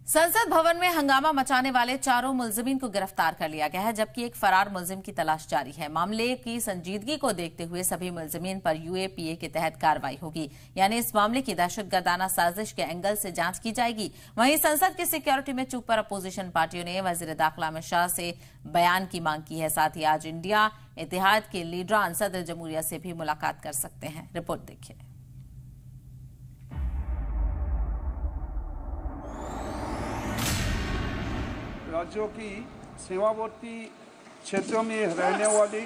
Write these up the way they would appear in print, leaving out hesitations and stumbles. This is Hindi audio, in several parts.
संसद भवन में हंगामा मचाने वाले चारों मुलजिमीन को गिरफ्तार कर लिया गया है, जबकि एक फरार मुलजिम की तलाश जारी है। मामले की संजीदगी को देखते हुए सभी मुलजिमीन पर यूएपीए के तहत कार्रवाई होगी, यानी इस मामले की दहशतगर्दाना साजिश के एंगल से जांच की जाएगी। वहीं संसद की सिक्योरिटी में चूक पर अपोजिशन पार्टियों ने वजीर दाखिला अमित शाह से बयान की मांग की है। साथ ही आज इंडिया इत्तेहाद के लीडरान सदर जमहूरिया से भी मुलाकात कर सकते हैं। रिपोर्ट देखिए। राज्यों की सीमावर्ती क्षेत्रों में रहने वाले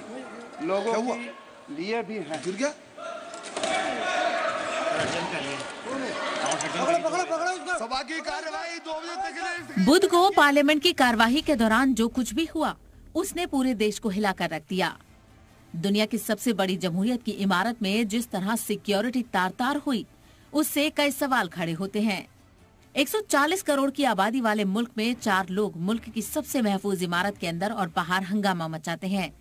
लोगों के लिए भी है। सभा की कार्यवाही 2 बजे तक। बुध को पार्लियामेंट की कार्यवाही के दौरान जो कुछ भी हुआ उसने पूरे देश को हिलाकर रख दिया। दुनिया की सबसे बड़ी जमहूरियत की इमारत में जिस तरह सिक्योरिटी तार-तार हुई, उससे कई सवाल खड़े होते हैं। 140 करोड़ की आबादी वाले मुल्क में 4 लोग मुल्क की सबसे महफूज इमारत के अंदर और बाहर हंगामा मचाते हैं।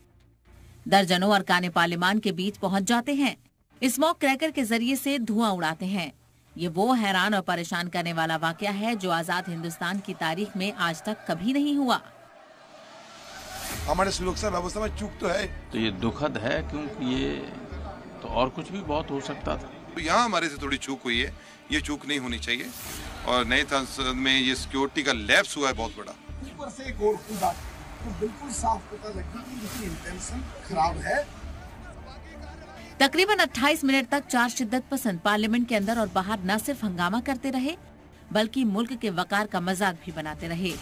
दर्जनों अरकान पार्लियामान के बीच पहुंच जाते हैं, स्मोक क्रैकर के जरिए से धुआं उड़ाते हैं। ये वो हैरान और परेशान करने वाला वाकया है जो आजाद हिंदुस्तान की तारीख में आज तक कभी नहीं हुआ। हमारे सुरक्षा व्यवस्था में चूक तो है, तो ये दुखद है, क्योंकि ये तो और कुछ भी बहुत हो सकता था। तो यहाँ हमारे से थोड़ी चूक हुई है, ये चूक नहीं होनी चाहिए। और नए संसद में ये सिक्योरिटी का लैप्स हुआ है बहुत बड़ा। ऊपर से एक और कूदा तो बिल्कुल साफ पता लगती कि इसकी इंटेंशन खराब है। तकरीबन 28 मिनट तक 4 शिद्दत पसंद पार्लियामेंट के अंदर और बाहर न सिर्फ हंगामा करते रहे, बल्कि मुल्क के वकार का मजाक भी बनाते रहे।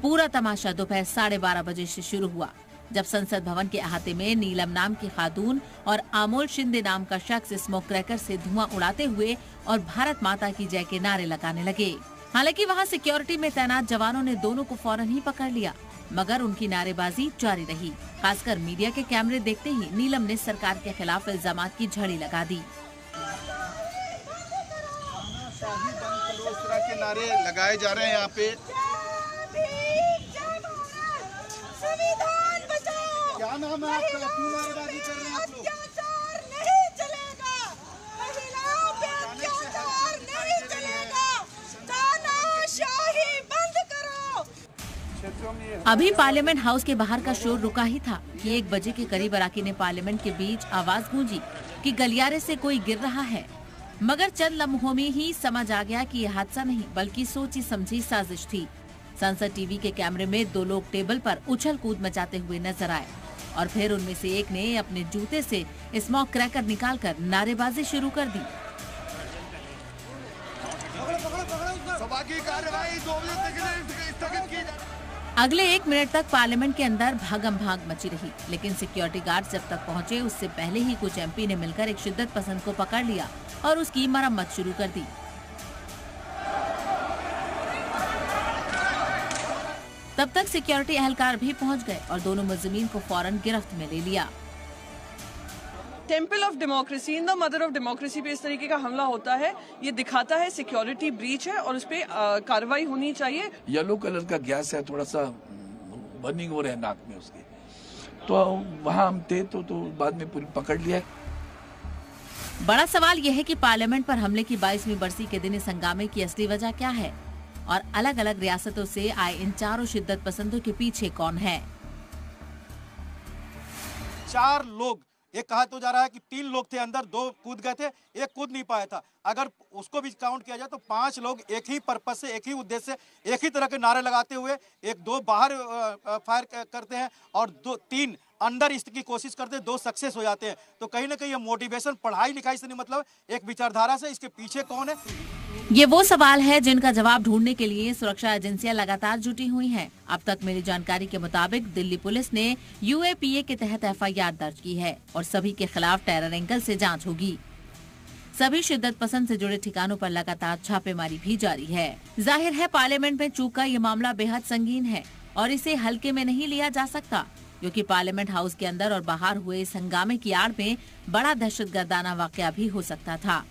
पूरा तमाशा दोपहर 12:30 बजे से शुरू हुआ, जब संसद भवन के अहाते में नीलम नाम की खातून और आमोल शिंदे नाम का शख्स स्मोक क्रैकर से धुआं उड़ाते हुए और भारत माता की जय के नारे लगाने लगे। हालांकि वहां सिक्योरिटी में तैनात जवानों ने दोनों को फौरन ही पकड़ लिया, मगर उनकी नारेबाजी जारी रही। खासकर मीडिया के कैमरे देखते ही नीलम ने सरकार के खिलाफ इल्जामात की झड़ी लगा दी। इस तरह के नारे लगाए जा रहे हैं यहाँ पे। क्या नाम है आपका? क्यों नारेबाजी कर रहे हैं आप लोग? अत्याचार नहीं चलेगा, महिलाओं पे अत्याचार नहीं चलेगा, तानाशाही बंद करो। अभी पार्लियामेंट हाउस के बाहर का शोर रुका ही था कि 1 बजे के करीब अरकान पार्लियामेंट के बीच आवाज गूंजी कि गलियारे से कोई गिर रहा है। मगर चंद लम्हों में ही समझ आ गया कि यह हादसा नहीं बल्कि सोची समझी साजिश थी। संसद टीवी के कैमरे में 2 लोग टेबल पर उछल कूद मचाते हुए नजर आए और फिर उनमें से एक ने अपने जूते से स्मोक क्रैकर निकालकर नारेबाजी शुरू कर दी। सभा की कार्यवाही 2 बजे तक स्थगित की। अगले 1 मिनट तक पार्लियामेंट के अंदर भागम भाग मची रही, लेकिन सिक्योरिटी गार्ड जब तक पहुंचे उससे पहले ही कुछ एमपी ने मिलकर एक शिद्दत पसंद को पकड़ लिया और उसकी मरम्मत शुरू कर दी। तब तक सिक्योरिटी एहलकार भी पहुंच गए और दोनों मुलजिमीन को फौरन गिरफ्त में ले लिया। Temple of democracy, in the mother of democracy पे इस तरीके का हमला होता है, ये दिखाता है सिक्योरिटी ब्रीच है और उस पे कार्रवाई होनी चाहिए। येलो कलर का गैस है, थोड़ा सा बर्निंग हो रहा है नाक में उसके, तो वहाँ हम थे तो बाद में पूरी पकड़ लिया। बड़ा सवाल यह है कि पार्लियामेंट पर हमले की 22वीं बरसी के दिन इस हंगामे की असली वजह क्या है और अलग अलग रियासतों से आए इन चारों शिद्दत पसंदों के पीछे कौन है। 4 लोग, एक कहा तो जा रहा है कि 3 लोग थे अंदर, 2 कूद गए थे, एक कूद नहीं पाया था। अगर उसको भी काउंट किया जाए तो 5 लोग एक ही पर्पज से, एक ही उद्देश्य से, एक ही तरह के नारे लगाते हुए 1-2 बाहर फायर करते हैं और 2-3 अंदर इसकी कोशिश करते हैं, 2 सक्सेस हो जाते हैं। तो कहीं ना कहीं ये मोटिवेशन पढ़ाई लिखाई से नहीं, मतलब एक विचारधारा से। इसके पीछे कौन है, ये वो सवाल है जिनका जवाब ढूंढने के लिए सुरक्षा एजेंसियां लगातार जुटी हुई हैं। अब तक मिली जानकारी के मुताबिक दिल्ली पुलिस ने यूएपीए के तहत एफआईआर दर्ज की है और सभी के खिलाफ टेरर एंगल से जांच होगी। सभी शिद्दत पसंद से जुड़े ठिकानों पर लगातार छापेमारी भी जारी है। जाहिर है पार्लियामेंट में चूक का ये मामला बेहद संगीन है और इसे हल्के में नहीं लिया जा सकता, क्योंकि पार्लियामेंट हाउस के अंदर और बाहर हुए इस हंगामे की आड़ में बड़ा दहशतगर्दाना वाकया भी हो सकता था।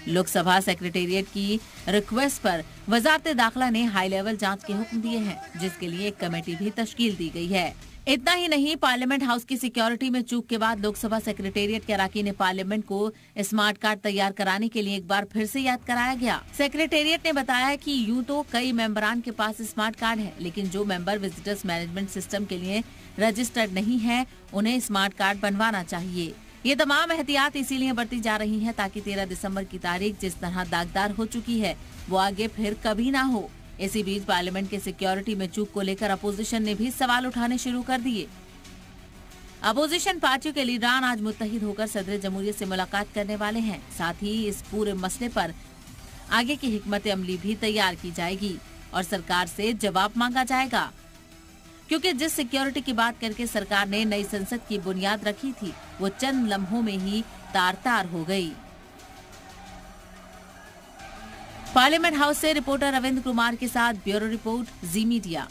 लोकसभा सेक्रेटेरिएट की रिक्वेस्ट पर वजारत दाखिला ने हाई लेवल जांच के हुक्म दिए हैं, जिसके लिए एक कमेटी भी तश्कील दी गई है। इतना ही नहीं, पार्लियामेंट हाउस की सिक्योरिटी में चूक के बाद लोकसभा सेक्रेटेरिएट के अराकीन पार्लियामेंट को स्मार्ट कार्ड तैयार कराने के लिए एक बार फिर से याद कराया गया। सेक्रेटेरिएट ने बताया कि यूं तो कई मेंबरान के पास स्मार्ट कार्ड है, लेकिन जो मेंबर विजिटर्स मैनेजमेंट सिस्टम के लिए रजिस्टर्ड नहीं है, उन्हें स्मार्ट कार्ड बनवाना चाहिए। ये तमाम एहतियात इसीलिए बरती जा रही है ताकि 13 दिसंबर की तारीख जिस तरह दागदार हो चुकी है वो आगे फिर कभी ना हो। इसी बीच पार्लियामेंट के सिक्योरिटी में चूक को लेकर अपोजिशन ने भी सवाल उठाने शुरू कर दिए। अपोजिशन पार्टियों के लीडरान आज मुत्तहिद होकर सदर जमहूरियत से मुलाकात करने वाले हैं। साथ ही इस पूरे मसले पर आगे की हिकमत अमली भी तैयार की जाएगी और सरकार से जवाब मांगा जाएगा, क्योंकि जिस सिक्योरिटी की बात करके सरकार ने नई संसद की बुनियाद रखी थी वो चंद लम्हों में ही तार-तार हो गई। पार्लियामेंट हाउस से रिपोर्टर रविंद्र कुमार के साथ ब्यूरो रिपोर्ट, जी मीडिया।